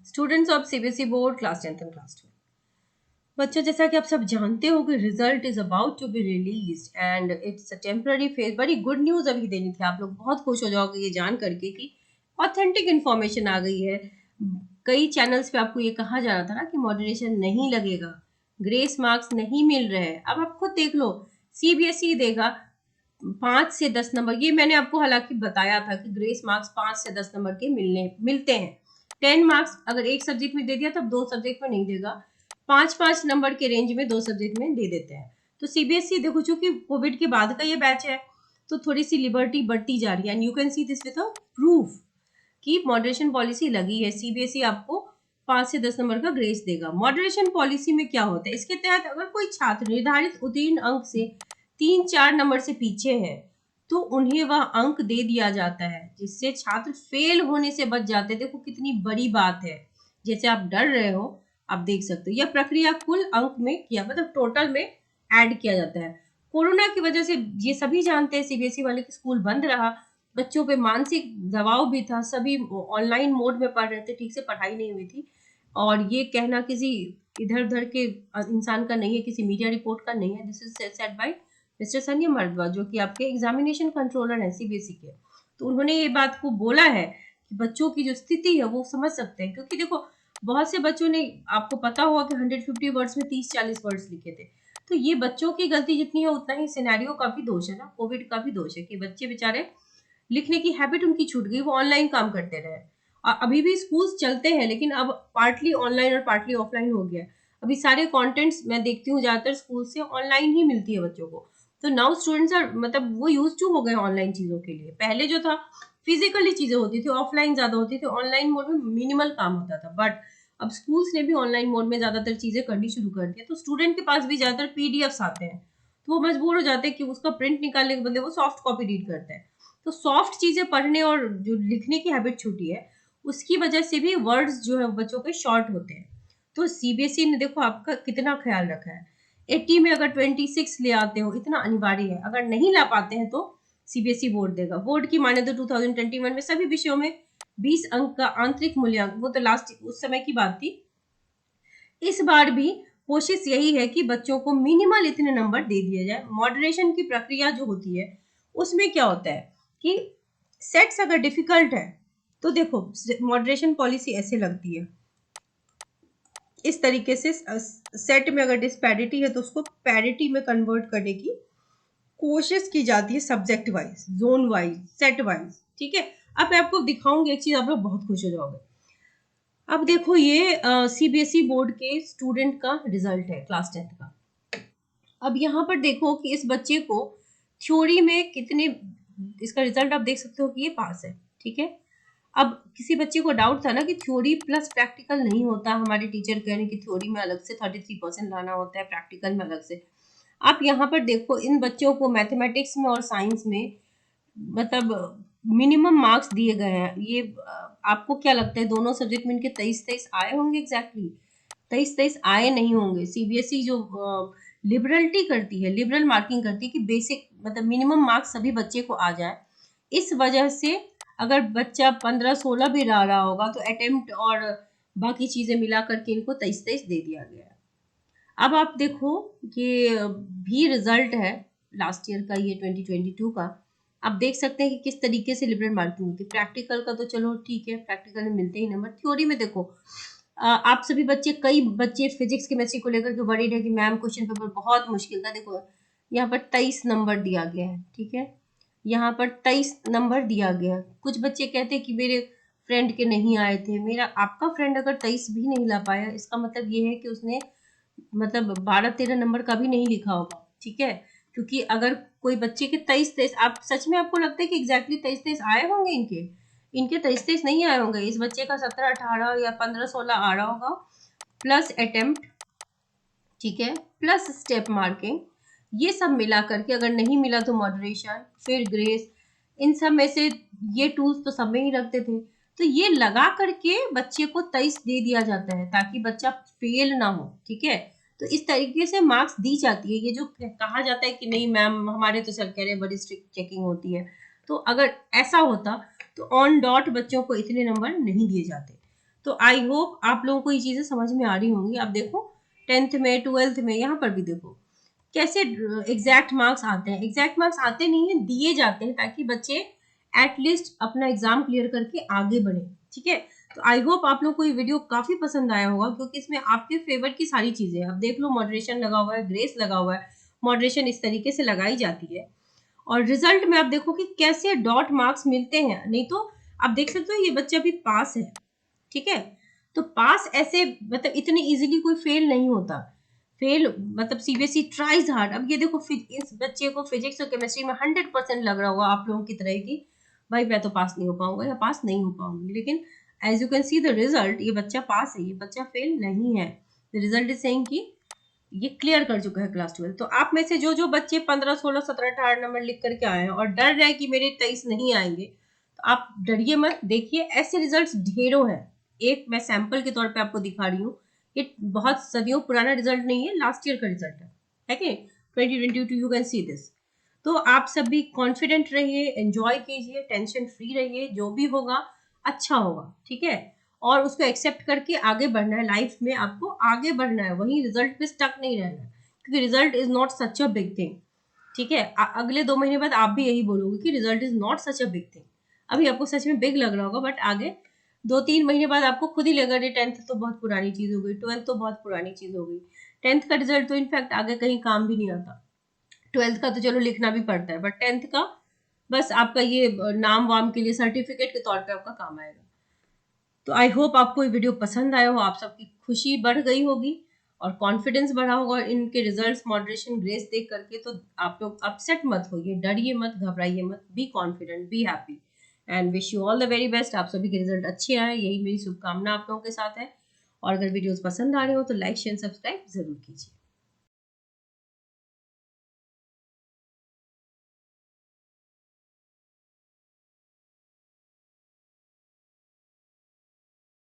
Students of CBSE board class 10th and class 12। बच्चों, जैसा कि आप सब जानते हो कि result is about to be released and it's a temporary phase. बड़ी गुड न्यूज अभी देनी थी, आप लोग बहुत खुश हो जाओगे ये जान करके कि ऑथेंटिक इन्फॉर्मेशन आ गई है। कई चैनल्स पे आपको ये कहा जा रहा था ना कि मॉडरेशन नहीं लगेगा, ग्रेस मार्क्स नहीं मिल रहे हैं। अब आप खुद देख लो, सीबीएसई देगा 5 से 10 नंबर। ये मैंने आपको हालांकि बताया था कि ग्रेस मार्क्स 5 से 10 नंबर के मिलते हैं। 10 मार्क्स अगर एक सब्जेक्ट में दे दिया तब 2 सब्जेक्ट में नहीं देगा, 5-5 नंबर के रेंज में 2 सब्जेक्ट में दे देते हैं। तो सीबीएसई देखो, चूंकि कोविड के बाद का ये बैच है तो थोड़ी सी लिबर्टी बढ़ती जा रही है and you can see this with a proof कि मॉडरेशन पॉलिसी लगी है। सीबीएसई आपको 5 से 10 नंबर का ग्रेस देगा। मॉडरेशन पॉलिसी में क्या होता है, इसके तहत अगर कोई छात्र निर्धारित उत्तीर्ण अंक से 3-4 नंबर से पीछे है तो उन्हें वह अंक दे दिया जाता है, जिससे छात्र फेल होने से बच जाते हैं। देखो कितनी बड़ी बात है, जैसे आप डर रहे हो आप देख सकते हो। यह प्रक्रिया कुल अंक में किया मतलब टोटल में ऐड किया जाता है। कोरोना की वजह से ये सभी जानते हैं सीबीएसई वाले के स्कूल बंद रहा, बच्चों पे मानसिक दबाव भी था, सभी ऑनलाइन मोड में पढ़ रहे थे, ठीक से पढ़ाई नहीं हुई थी। और ये कहना किसी इधर उधर के इंसान का नहीं है, किसी मीडिया रिपोर्ट का नहीं है। This is said bye mister Sanjay मर्दवा, जो कि आपके एग्जामिनेशन कंट्रोलर है सीबीएसई के। तो उन्होंने ये बात को बोला है कि बच्चों की जो स्थिति है वो समझ सकते हैं, क्योंकि देखो बहुत से बच्चों ने, आपको पता होगा कि 150 वर्ड्स में 30-40 वर्ड्स लिखे थे। तो ये बच्चों की गलती जितनी है उतना ही सिनेरियो का भी दोष है ना, कोविड का भी दोष है कि बच्चे बेचारे लिखने की हैबिट उनकी छूट गई, वो ऑनलाइन काम करते रहे। अभी भी स्कूल्स चलते हैं लेकिन अब पार्टली ऑनलाइन और पार्टली ऑफलाइन हो गया। अभी सारे कंटेंट्स मैं देखती हूँ ज्यादातर स्कूल से ऑनलाइन ही मिलती है बच्चों को। तो नाउ स्टूडेंट्स आर मतलब वो यूज टू हो गए ऑनलाइन चीजों के लिए। पहले जो था फिजिकली चीजें होती थी, ऑफलाइन ज्यादा होती थी, ऑनलाइन मोड में मिनिमल काम होता था। बट अब स्कूल्स ने भी ऑनलाइन मोड में ज्यादातर चीजें करनी शुरू कर दी है। तो स्टूडेंट के पास भी ज्यादातर पीडीएफ्स आते हैं, तो वो मजबूर हो जाते हैं कि उसका प्रिंट निकालने के बदले वो सॉफ्ट कॉपी रीड करते हैं। तो सॉफ्ट चीजें पढ़ने और जो लिखने की हैबिट छूटी है उसकी वजह से भी वर्ड्स जो है बच्चों के शॉर्ट होते हैं। तो सीबीएसई ने देखो आपका कितना ख्याल रखा है। 80 में अगर 26 ले आते हो इतना अनिवार्य है, अगर नहीं ला पाते हैं तो सीबीएसई बोर्ड देगा। बोर्ड की माने तो 2021 में सभी विषयों में 20 अंक का आंतरिक मूल्यांकन, वो तो लास्ट उस समय की बात थी। इस बार भी कोशिश यही है कि बच्चों को मिनिमल इतने नंबर दे दिए जाए। मॉडरेशन की प्रक्रिया जो होती है उसमें क्या होता है कि सेट्स अगर डिफिकल्ट है तो देखो मॉडरेशन पॉलिसी ऐसे लगती है, इस तरीके से सेट में अगर डिस्पैरिटी है तो उसको पैरिटी में कन्वर्ट करने की कोशिश की जाती है, subject wise, zone wise, set wise. ठीक है, अब मैं आपको दिखाऊंगी एक चीज, आप लोग बहुत खुश हो जाओगे। अब देखो ये सीबीएसई बोर्ड के स्टूडेंट का रिजल्ट है क्लास 10th का। अब यहाँ पर देखो कि इस बच्चे को थ्योरी में कितने, इसका रिजल्ट आप देख सकते हो कि ये पास है। ठीक है, अब किसी बच्चे को डाउट था ना कि थ्योरी प्लस प्रैक्टिकल नहीं होता, हमारे टीचर कह रहे हैं कि थ्योरी में अलग से 33% लाना होता है, प्रैक्टिकल में अलग से। आप यहाँ पर देखो इन बच्चों को मैथमेटिक्स में और साइंस में मतलब मिनिमम मार्क्स दिए गए हैं। ये आपको क्या लगता है दोनों सब्जेक्ट में इनके 23-23 आए होंगे? एग्जैक्टली 23-23 आए नहीं होंगे। सीबीएसई जो लिबरलिटी करती है, लिबरल मार्किंग करती है कि बेसिक मतलब मिनिमम मार्क्स सभी बच्चे को आ जाए। इस वजह से अगर बच्चा 15-16 भी ला रहा होगा तो अटेम्प्ट और बाकी चीजें मिला करके इनको 23-23 दे दिया गया है। अब आप देखो ये भी रिजल्ट है लास्ट ईयर का, ये 2022 का। आप देख सकते हैं कि किस तरीके से लिबरल मार्किंग होती है। प्रैक्टिकल का तो चलो ठीक है, प्रैक्टिकल में मिलते ही नंबर। थ्योरी में देखो आप सभी बच्चे, कई बच्चे फिजिक्स केमिस्ट्री को लेकर के वरीड है कि मैम क्वेश्चन पेपर बहुत मुश्किल था। देखो यहाँ पर 23 नंबर दिया गया है। ठीक है, यहाँ पर 23 नंबर दिया गया। कुछ बच्चे कहते हैं कि मेरे फ्रेंड के नहीं आए थे। मेरा आपका फ्रेंड अगर 23 भी नहीं ला पाया इसका मतलब ये है कि उसने मतलब 12-13 नंबर का भी नहीं लिखा होगा। ठीक है, क्योंकि अगर कोई बच्चे के 23-23, आप सच में आपको लगता है कि एग्जैक्टली 23-23 आए होंगे इनके 23-23 नहीं आए होंगे। इस बच्चे का 17-18 या 15-16 आ रहा होगा, प्लस अटेम्प्ट, ठीक है, प्लस स्टेप मार्किंग, ये सब मिला करके अगर नहीं मिला तो मॉडरेशन, फिर ग्रेस, इन सब में से ये टूल्स तो सब में ही रखते थे। तो ये लगा करके बच्चे को 23 दे दिया जाता है ताकि बच्चा फेल ना हो। ठीक है, तो इस तरीके से मार्क्स दी जाती है। ये जो कहा जाता है कि नहीं मैम हमारे तो सर कह रहे हैं बड़ी स्ट्रिक्ट चेकिंग होती है, तो अगर ऐसा होता तो ऑन डॉट बच्चों को इतने नंबर नहीं दिए जाते। तो आई होप आप लोगों को ये चीजें समझ में आ रही होंगी। अब देखो 10th में 12th में यहाँ पर भी देखो कैसे एग्जैक्ट मार्क्स आते हैं। एग्जैक्ट मार्क्स आते नहीं है, दिए जाते हैं ताकि बच्चे एटलीस्ट अपना एग्जाम क्लियर करके आगे बढ़े। ठीक है, तो आई होप आप लोग को ये वीडियो काफी पसंद आया होगा, क्योंकि इसमें आपके फेवर की सारी चीजें हैं। अब देख लो मॉडरेशन लगा हुआ है, ग्रेस लगा हुआ है। मॉडरेशन इस तरीके से लगाई जाती है और रिजल्ट में आप देखो कि कैसे डॉट मार्क्स मिलते हैं। नहीं तो आप देख सकते हो ये बच्चा भी पास है। ठीक है, तो पास ऐसे मतलब इतनी इजीली कोई फेल नहीं होता। फेल मतलब सीबीएसई ट्राइज हार्ड। अब ये देखो इस बच्चे को फिजिक्स और केमिस्ट्री में 100% लग रहा होगा आप लोगों की तरह की भाई मैं तो पास नहीं हो पाऊंगा या पास नहीं हो पाऊंगी, लेकिन as you can see the result, ये बच्चा पास है, ये बच्चा फेल नहीं है। द रिजल्ट इज सेइंग कि ये क्लियर कर चुका है क्लास 12। तो आप में से जो जो बच्चे 15 16 17 18 नंबर लिख करके आए हैं और डर रहे हैं कि मेरे 23 नहीं आएंगे, तो आप डरिए मत। देखिए ऐसे रिजल्ट्स ढेरों हैं। एक मैं सैंपल के तौर पे आपको दिखा रही हूँ। ये बहुत सदियों पुराना रिजल्ट नहीं है, लास्ट ईयर का रिजल्ट है कि 2022 यू कैन सी दिस। तो आप सब भी कॉन्फिडेंट रहिए, एंजॉय कीजिए, टेंशन फ्री रहिए, जो भी होगा अच्छा होगा। ठीक है, और उसको एक्सेप्ट करके आगे बढ़ना है। लाइफ में आपको आगे बढ़ना है, वही रिजल्ट पे स्टक नहीं रहना है, क्योंकि result is not such a big thing. ठीक है, अगले 2 महीने बाद आप भी यही बोलोगे कि result is not such a big thing. अभी आपको सच में बिग लग रहा होगा, बट आगे 2-3 महीने बाद आपको खुद ही लगेगा ये 10th तो बहुत पुरानी चीज हो गई, 12th तो बहुत पुरानी चीज हो गई। 10th का रिजल्ट तो इनफैक्ट आगे कहीं काम भी नहीं आता। 12th का तो चलो लिखना भी पड़ता है, बट 10th का बस आपका ये नाम वाम के लिए सर्टिफिकेट के तौर पे आपका काम आएगा। तो आई होप आपको ये वीडियो पसंद आया हो, आप सबकी खुशी बढ़ गई होगी और कॉन्फिडेंस बढ़ा होगा इनके रिजल्ट्स मॉडरेशन ग्रेस देख करके। तो आप लोग अपसेट मत होइए, डरिए मत, घबराइए मत, be confident, be happy and wish you all the very best. आप सभी के रिजल्ट अच्छे आए, यही मेरी शुभकामना आप लोगों के साथ है। और अगर वीडियोस पसंद आ रहे हो तो लाइक शेयर सब्सक्राइब जरूर कीजिए।